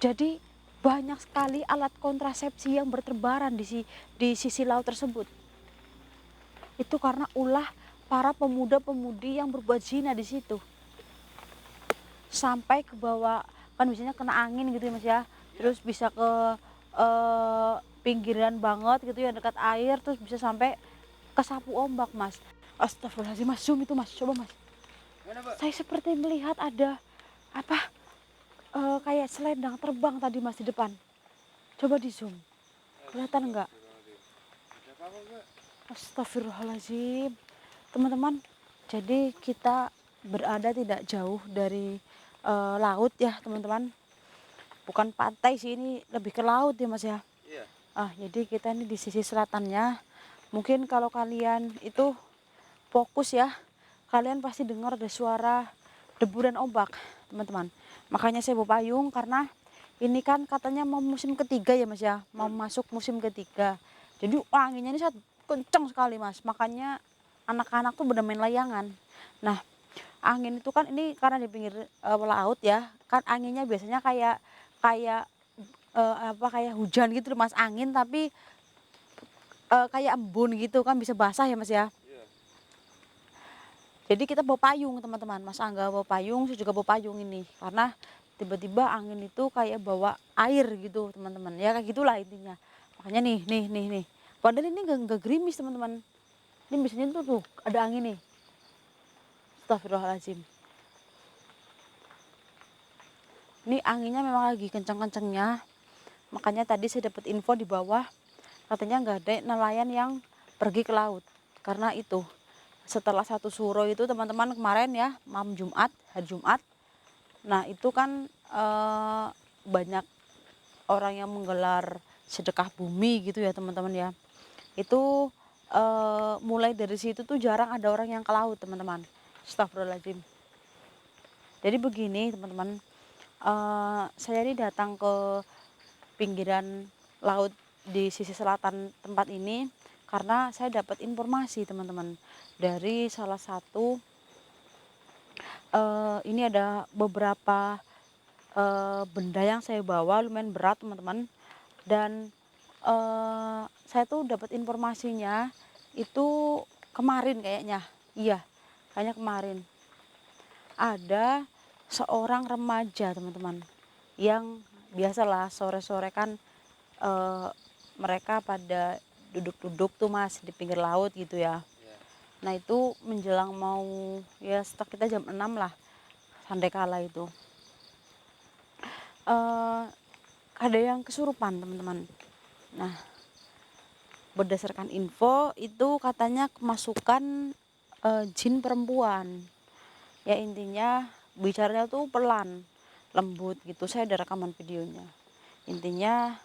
Jadi banyak sekali alat kontrasepsi yang berterbaran di sisi laut tersebut. Itu karena ulah para pemuda-pemudi yang berbuat zina di situ. Sampai ke bawah, kan biasanya kena angin gitu ya Mas ya, terus bisa ke pinggiran banget gitu ya dekat air, terus bisa sampai ke sapu ombak Mas. Astagfirullahaladzim Mas, zoom itu Mas, coba Mas. Mana, Mbak? Saya seperti melihat ada apa, kayak selendang terbang tadi Mas di depan. Coba di zoom, kelihatan enggak? Astagfirullahaladzim. Ada apa, Mbak? Astagfirullahaladzim. Teman-teman, jadi kita berada tidak jauh dari laut ya teman-teman. Bukan pantai sih, ini lebih ke laut ya Mas ya. Iya. Jadi kita ini di sisi selatannya. Mungkin kalau kalian itu fokus ya, kalian pasti dengar ada suara debu dan ombak teman-teman. Makanya saya bawa payung karena ini kan katanya mau musim ketiga ya Mas ya, mau masuk musim ketiga. Jadi anginnya ini sangat kencang sekali Mas, makanya anak-anak tuh benar main layangan. Nah, angin itu kan ini karena di pinggir laut ya, kan anginnya biasanya kayak kayak kayak hujan gitu loh Mas, angin tapi kayak embun gitu kan, bisa basah ya Mas ya. Iya. Jadi kita bawa payung teman-teman, Mas Angga bawa payung, saya juga bawa payung ini. Karena tiba-tiba angin itu kayak bawa air gitu teman-teman, ya kayak gitulah intinya. Makanya nih. Padahal ini nggak gerimis teman-teman. Ini biasanya tuh ada angin nih. Astagfirullahaladzim. Ini anginnya memang lagi kencang-kencangnya. Makanya tadi saya dapat info di bawah, katanya nggak ada nelayan yang pergi ke laut. Karena itu, setelah satu suro itu teman-teman kemarin ya, malam Jumat, hari Jumat. Nah itu kan banyak orang yang menggelar sedekah bumi gitu ya teman-teman ya. Itu mulai dari situ tuh jarang ada orang yang ke laut teman-teman. Astagfirullahaladzim. Jadi begini teman-teman, saya ini datang ke pinggiran laut di sisi selatan tempat ini karena saya dapat informasi teman-teman dari salah satu ini ada beberapa benda yang saya bawa lumayan berat teman-teman, dan saya tuh dapat informasinya itu kemarin kayaknya, iya kayaknya kemarin ada seorang remaja teman-teman yang biasalah sore-sore kan eh, mereka pada duduk-duduk tuh Mas di pinggir laut gitu ya. Iya. Nah itu menjelang mau ya sekitar kita jam 6 lah sandai kala itu eh ada yang kesurupan teman-teman. Nah berdasarkan info itu katanya kemasukan jin perempuan. Ya intinya bicaranya tuh pelan, lembut gitu. Saya ada rekaman videonya. Intinya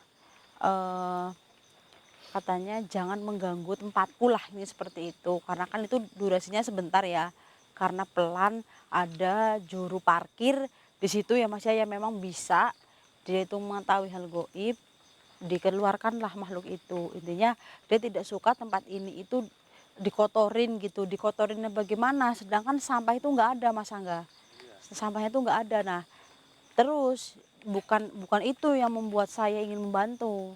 eh, katanya jangan mengganggu tempatku lah, ini seperti itu. Karena kan itu durasinya sebentar ya. Karena pelan, ada juru parkir di situ ya Mas ya memang bisa dia itu mengetahui hal goib, dikeluarkanlah makhluk itu. Intinya dia tidak suka tempat ini itu dikotorin gitu, dikotorinnya bagaimana, sedangkan sampah itu nggak ada Mas Angga, Iya. sampahnya itu nggak ada. Nah terus bukan bukan itu yang membuat saya ingin membantu,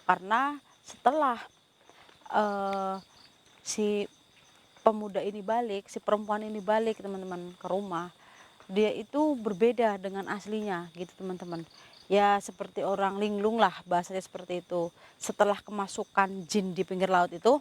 karena setelah eh, si pemuda ini balik, si perempuan ini balik teman-teman ke rumah, dia itu berbeda dengan aslinya gitu teman-teman. Ya seperti orang linglung lah bahasanya seperti itu. Setelah kemasukan jin di pinggir laut itu,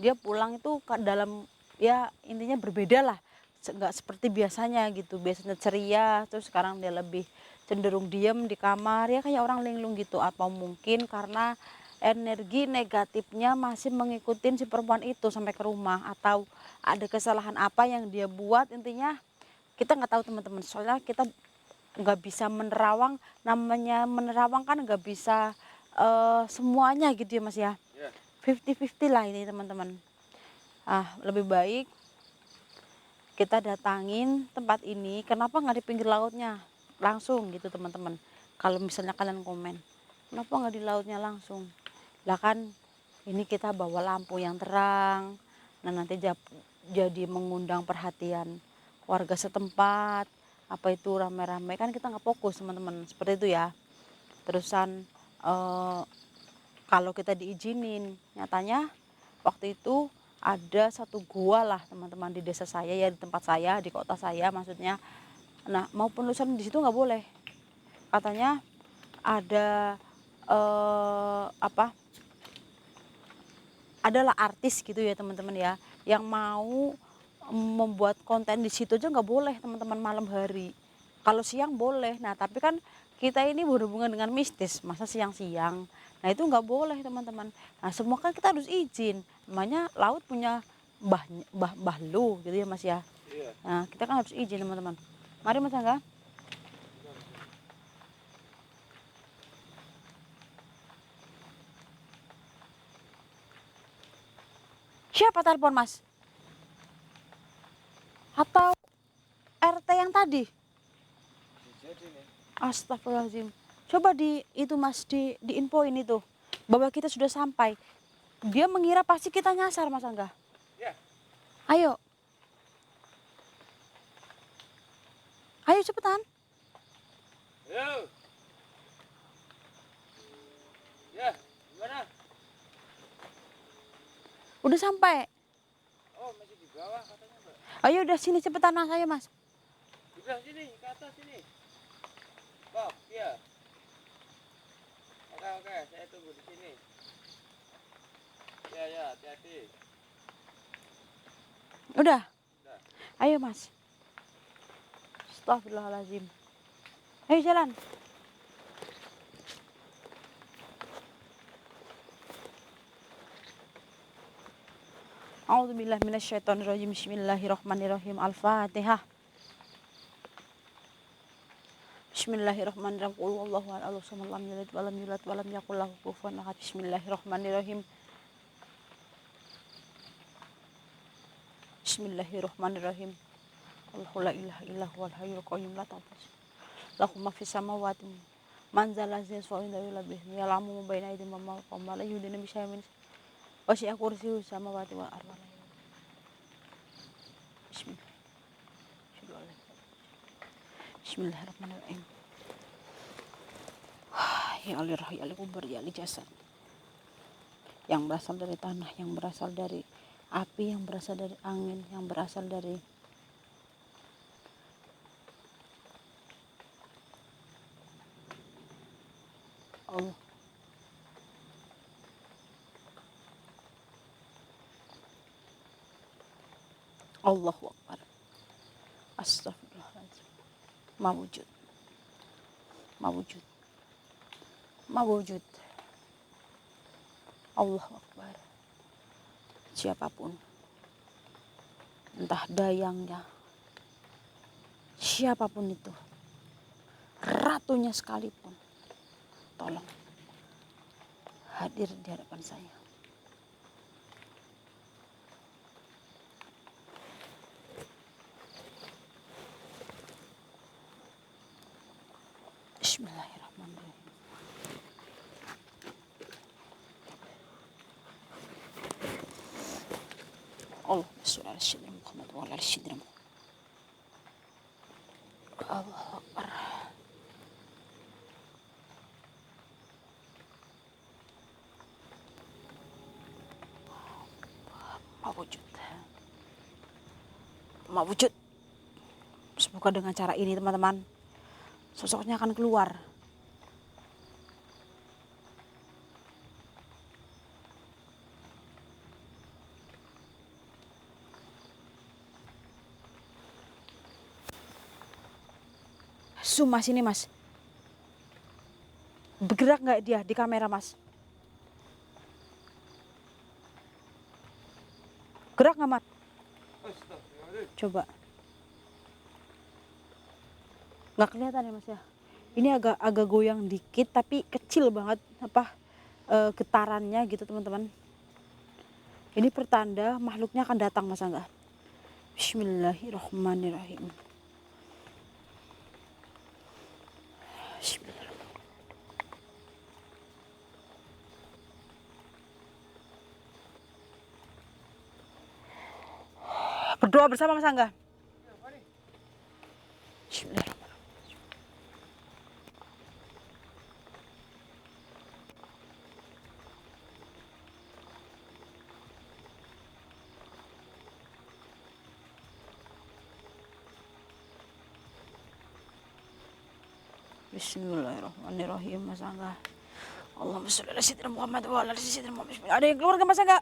dia pulang itu ke dalam, ya intinya berbeda lah. Nggak seperti biasanya gitu. Biasanya ceria, terus sekarang dia lebih cenderung diam di kamar, ya kayak orang linglung gitu. Atau mungkin karena energi negatifnya masih mengikuti si perempuan itu sampai ke rumah, atau ada kesalahan apa yang dia buat, intinya kita nggak tahu teman-teman. Soalnya kita nggak bisa menerawang, namanya menerawang kan nggak bisa semuanya gitu ya Mas ya. Iya. 50-50 lah ini teman-teman. Lebih baik kita datangin tempat ini, kenapa nggak di pinggir lautnya langsung gitu teman-teman. Kalau misalnya kalian komen, kenapa nggak di lautnya langsung, lah kan ini kita bawa lampu yang terang. Nah nanti jadi mengundang perhatian warga setempat, apa itu rame-rame, kan kita nggak fokus teman-teman, seperti itu ya. terusan kalau kita diizinin. Nyatanya waktu itu ada satu gua lah teman-teman di desa saya ya, di tempat saya, di kota saya maksudnya. Nah, mau penelusuran di situ nggak boleh. Katanya ada apa? Adalah artis gitu ya teman-teman ya, yang mau membuat konten di situ aja nggak boleh teman-teman malam hari. Kalau siang boleh. Nah, tapi kan kita ini berhubungan dengan mistis, masa siang-siang. Nah, itu nggak boleh teman-teman. Nah, semua kan kita harus izin. Namanya laut punya mbah lu gitu ya Mas ya. Iya. Nah, kita kan harus izin teman-teman. Mari Mas Angga. Siapa telepon Mas? Atau RT yang tadi? Bisa jadi nih. Astagfirullahaladzim. Coba di itu Mas, di infoin itu bahwa kita sudah sampai. Dia mengira pasti kita nyasar Mas Angga. Ya. Ayo. Ayo cepetan. Yo. Ya, gimana? Udah sampai. Oh, masih di bawah katanya, Mbak. Ayo udah sini cepetan Mas, ayo Mas. Udah sini, ke atas sini. Bob, ya. Oke, saya tunggu di sini. Ya, hati-hati. Udah. Udah. Ayo Mas. Astagfirullahaladzim. Ayo jalan. A'udzubillahi minasyaitonirrajim. Bismillahirrahmanirrahim. Al-Fatihah. Bismillahirrahmanirrahim. Qul huwallahu ahad, Allahu samad, lam yalid walam yulad walam yakul lahu kufuwan ahad. Bismillahirrahmanirrahim. Bismillahirrahmanirrahim. Allahu la ilaha illa huwal hayyul qayyum la ta'khudhuhu lahu ma fis samawati man zal ladzi yashfa'u indahu illa bi'idznihi ya'lamu ma baina aydihim wa ma khalfahum wa la yuhituna bi syai'in min wasi'a kursiyyuhu samawati wal arda. Bismillahirrahmanirrahim. Ya Ali Roh, ya Ali Kubur, ya Ali Jasad, yang berasal dari tanah, yang berasal dari api, yang berasal dari angin, yang berasal dari Allah. Allahu Akbar. Astagfirullahaladzim. Mawujud. Mawujud. Mawujud. Allahu Akbar. Siapapun, entah dayangnya, siapapun itu, ratunya sekalipun, tolong hadir di hadapan saya. Bismillahirrahmanirrahim. Allahumma sholli ala sayyidina Muhammad wa ala ali sayyidina Muhammad. Allahu Akbar. Mawujud. Mawujud. Semoga dengan cara ini teman-teman, sosoknya akan keluar. Zoom Mas, ini Mas. Bergerak nggak dia di kamera Mas? Gerak nggak Mas? Astagfirullahaladzim. Coba. Nggak kelihatan ya Mas ya? Ini agak goyang dikit tapi kecil banget getarannya gitu teman-teman. Ini pertanda makhluknya akan datang Mas Angga. Bismillahirrahmanirrahim. Bismillahirrahmanirrahim. Berdoa bersama Mas Angga. Bismillahirrahmanirrahim. Bismillahirrahmanirrahim, Mas Angga. Allahumma sholli ala sayyidina Muhammad wa ala ali sayyidina Muhammad. Ada yang keluar nggak, Mas Angga?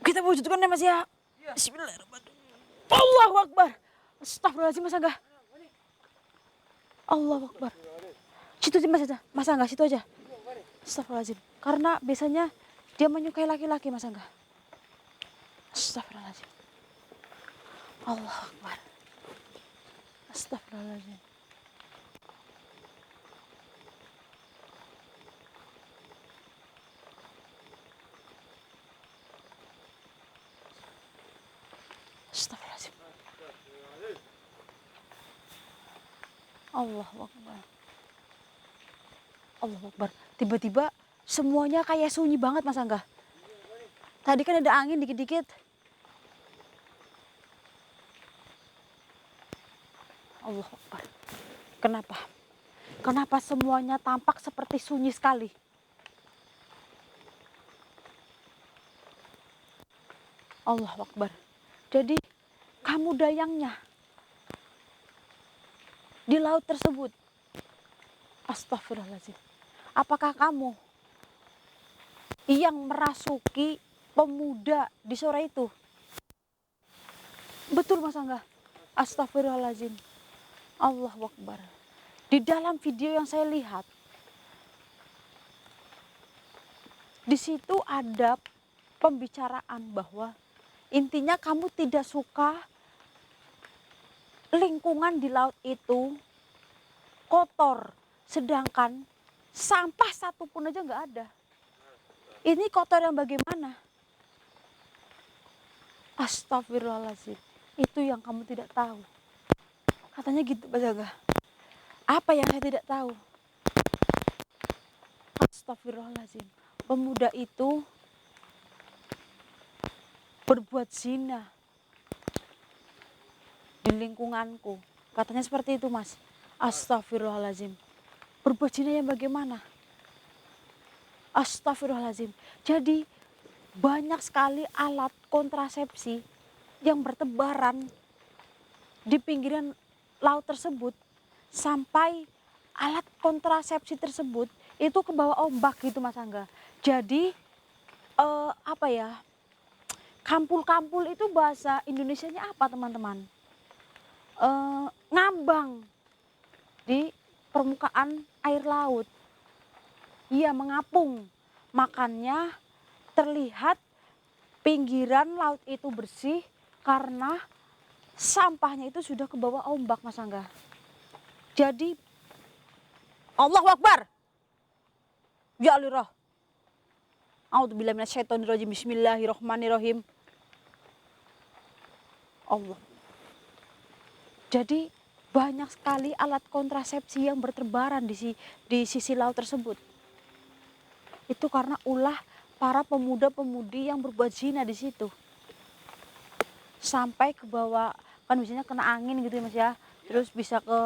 Kita wujudkan ya, Mas ya. Bismillahirrahmanirrahim. Allahu Akbar. Astagfirullahaladzim, Mas Angga. Allahu Akbar. Situ aja, Mas aja. Mas Angga, situ aja. Astagfirullahaladzim. Karena biasanya dia menyukai laki-laki, Mas Angga. Astagfirullahaladzim. Allahu Akbar. Astagfirullahaladzim. Astagfirullahaladzim. Allahu Akbar. Allahu Akbar. Tiba-tiba semuanya kayak sunyi banget, Mas Angga. Tadi kan ada angin dikit-dikit. Allahu Akbar. Kenapa? Kenapa semuanya tampak seperti sunyi sekali? Allahu Akbar. Jadi kamu dayangnya di laut tersebut. Astagfirullahaladzim. Apakah kamu yang merasuki pemuda di sore itu? Betul, Mas Angga. Astagfirullahaladzim. Allahu Akbar. Di dalam video yang saya lihat, di situ ada pembicaraan bahwa intinya kamu tidak suka lingkungan di laut itu kotor, sedangkan sampah satu pun aja nggak ada. Ini kotor yang bagaimana? Astagfirullahaladzim. Itu yang kamu tidak tahu. Katanya gitu, Mas Angga. Apa yang saya tidak tahu? Astagfirullahaladzim. Pemuda itu berbuat zina di lingkunganku. Katanya seperti itu, Mas. Astagfirullahaladzim. Berbuat zina yang bagaimana? Astagfirullahaladzim. Jadi banyak sekali alat kontrasepsi yang bertebaran di pinggiran laut tersebut, sampai alat kontrasepsi tersebut itu ke bawah ombak gitu, Mas Angga. Jadi apa ya? Kampul-kampul itu bahasa Indonesianya apa, teman-teman? Ngambang di permukaan air laut. Iya, mengapung. Makanya terlihat pinggiran laut itu bersih karena sampahnya itu sudah ke bawah ombak, Mas Angga. Jadi Allahu Akbar. Ya Allah. A'udzubillahi minasyaitonirrajim. Bismillahirrahmanirrahim. Allah. Jadi banyak sekali alat kontrasepsi yang berterbaran di sisi laut tersebut. Itu karena ulah para pemuda-pemudi yang berbuat zina di situ. Sampai ke bawah, kan biasanya kena angin gitu ya, Mas ya. Terus bisa ke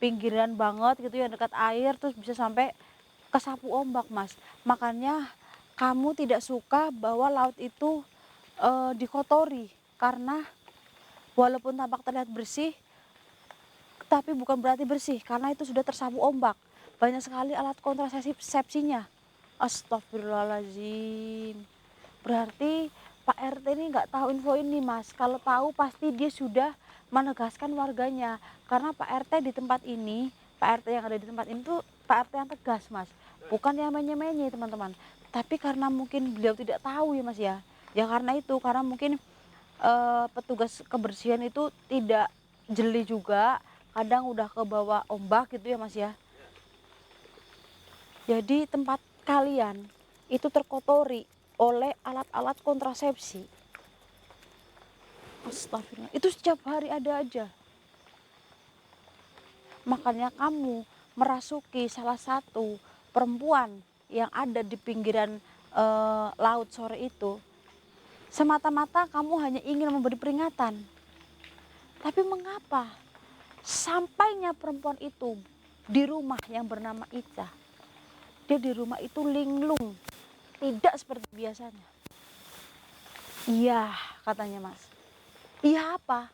pinggiran banget gitu ya, dekat air, terus bisa sampai ke sapu ombak, Mas. Makanya kamu tidak suka bahwa laut itu dikotori, karena walaupun tampak terlihat bersih, tapi bukan berarti bersih, karena itu sudah tersapu ombak. Banyak sekali alat kontrasepsinya. Astagfirullahaladzim. Berarti Pak RT ini nggak tahu info ini, Mas. Kalau tahu pasti dia sudah menegaskan warganya. Karena Pak RT di tempat ini, Pak RT yang ada di tempat ini tuh Pak RT yang tegas, Mas. Bukan yang menye-menye, teman-teman. Tapi karena mungkin beliau tidak tahu ya, Mas ya. Ya karena itu, karena mungkin petugas kebersihan itu tidak jeli juga. Kadang udah ke bawah ombak gitu ya, Mas ya. Jadi tempat kalian itu terkotori oleh alat-alat kontrasepsi. Astagfirullah. Itu setiap hari ada aja. Makanya kamu merasuki salah satu perempuan yang ada di pinggiran laut sore itu, semata-mata kamu hanya ingin memberi peringatan. Tapi mengapa sampainya perempuan itu di rumah yang bernama Ica, dia di rumah itu linglung, tidak seperti biasanya. Iya, katanya, Mas. Iya apa?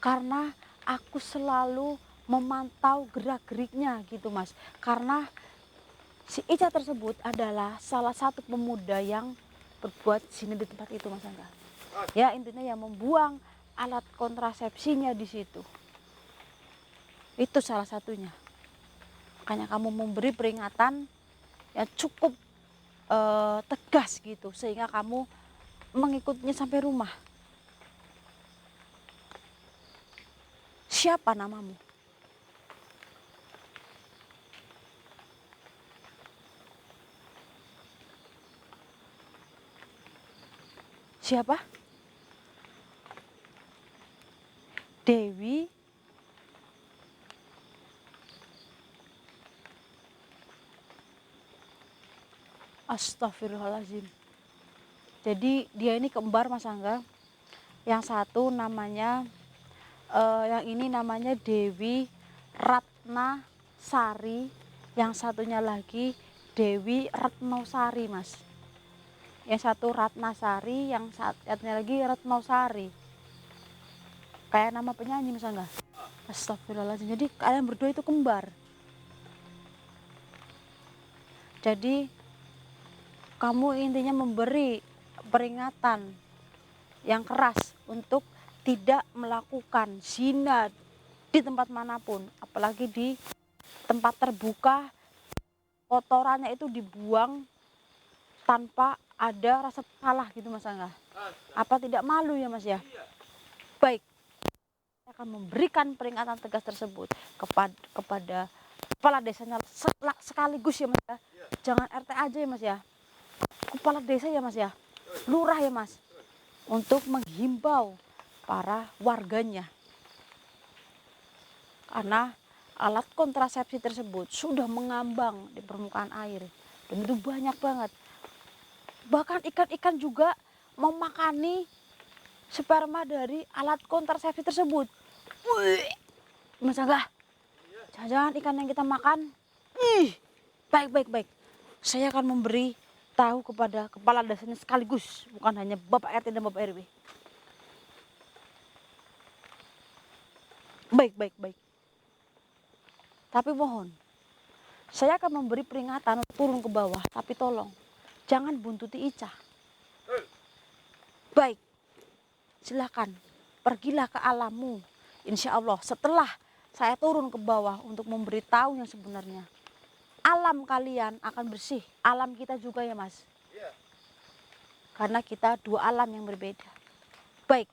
Karena aku selalu memantau gerak-geriknya gitu Mas. Karena si Ica tersebut adalah salah satu pemuda yang berbuat zina di tempat itu Mas Angga. Ya intinya yang membuang alat kontrasepsinya di situ. Itu salah satunya. Makanya kamu memberi peringatan yang cukup tegas gitu sehingga kamu mengikutinya sampai rumah. Siapa namamu? Siapa? Dewi. Astagfirullahaladzim. Jadi dia ini kembar Mas Angga. Yang satu namanya yang ini namanya Dewi Ratna Sari, yang satunya lagi Dewi Retnosari Mas. Yang satu Ratnasari, yang satunya lagi Retnosari. Kayak nama penyanyi Mas Angga. Astagfirullahaladzim. Jadi kalian berdua itu kembar. Jadi kamu intinya memberi peringatan yang keras untuk tidak melakukan zina di tempat manapun, apalagi di tempat terbuka. Kotorannya itu dibuang tanpa ada rasa salah gitu Mas Angga. Apa tidak malu ya Mas ya? Baik, saya akan memberikan peringatan tegas tersebut kepada kepala desanya sekaligus ya Mas ya. Jangan RT aja ya Mas ya, kepala desa ya Mas ya, lurah ya Mas, untuk menghimbau para warganya. Karena alat kontrasepsi tersebut sudah mengambang di permukaan air dan itu banyak banget. Bahkan ikan-ikan juga memakani sperma dari alat kontrasepsi tersebut. Wih, Mas Angga, jangan-jangan ikan yang kita makan. Baik. Saya akan memberi tahu kepada kepala desanya sekaligus, bukan hanya Bapak RT dan Bapak RW. Baik. Tapi mohon, saya akan memberi peringatan untuk turun ke bawah, tapi tolong jangan buntuti Ica. Baik, silakan pergilah ke alammu. Insya Allah setelah saya turun ke bawah untuk memberitahu yang sebenarnya, alam kalian akan bersih. Alam kita juga ya Mas. Karena kita dua alam yang berbeda. Baik.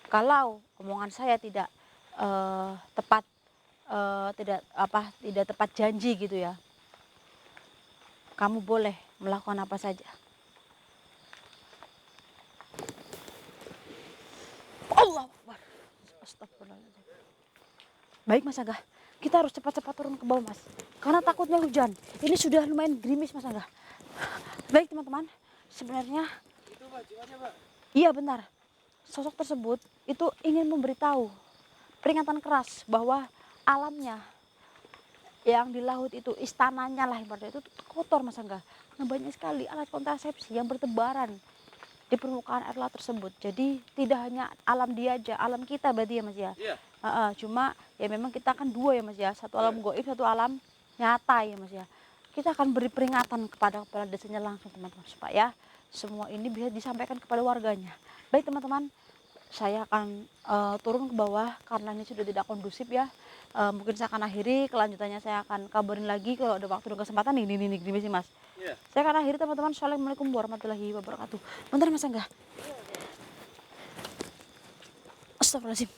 Kalau omongan saya tidak tepat, tidak tepat janji gitu ya, kamu boleh melakukan apa saja. Allahu Akbar. Astagfirullahaladzim. Baik Mas Angga, kita harus cepat-cepat turun ke bawah Mas, karena takutnya hujan. Ini sudah lumayan gerimis Mas Angga. Baik teman-teman, sebenarnya Itu Pak, jiwanya Pak. iya benar. Sosok tersebut itu ingin memberitahu peringatan keras bahwa alamnya yang di laut itu, istananya lah ibaratnya, itu kotor Mas Angga. Nah, banyak sekali alat kontrasepsi yang bertebaran di permukaan air laut tersebut. Jadi tidak hanya alam dia aja, alam kita berarti ya Mas ya. Iya. Cuma ya memang kita kan dua ya Mas ya, satu alam goib, satu alam nyata ya Mas ya. Kita akan beri peringatan kepada kepala desanya langsung teman-teman, supaya semua ini bisa disampaikan kepada warganya. Baik teman-teman, saya akan turun ke bawah karena ini sudah tidak kondusif ya. Mungkin saya akan akhiri, kelanjutannya saya akan kabarin lagi kalau ada waktu dan kesempatan. Ini gini sih Mas. Iya. Saya akan akhiri teman-teman. Assalamualaikum warahmatullahi wabarakatuh. Bentar Mas Angga. Astagfirullahaladzim.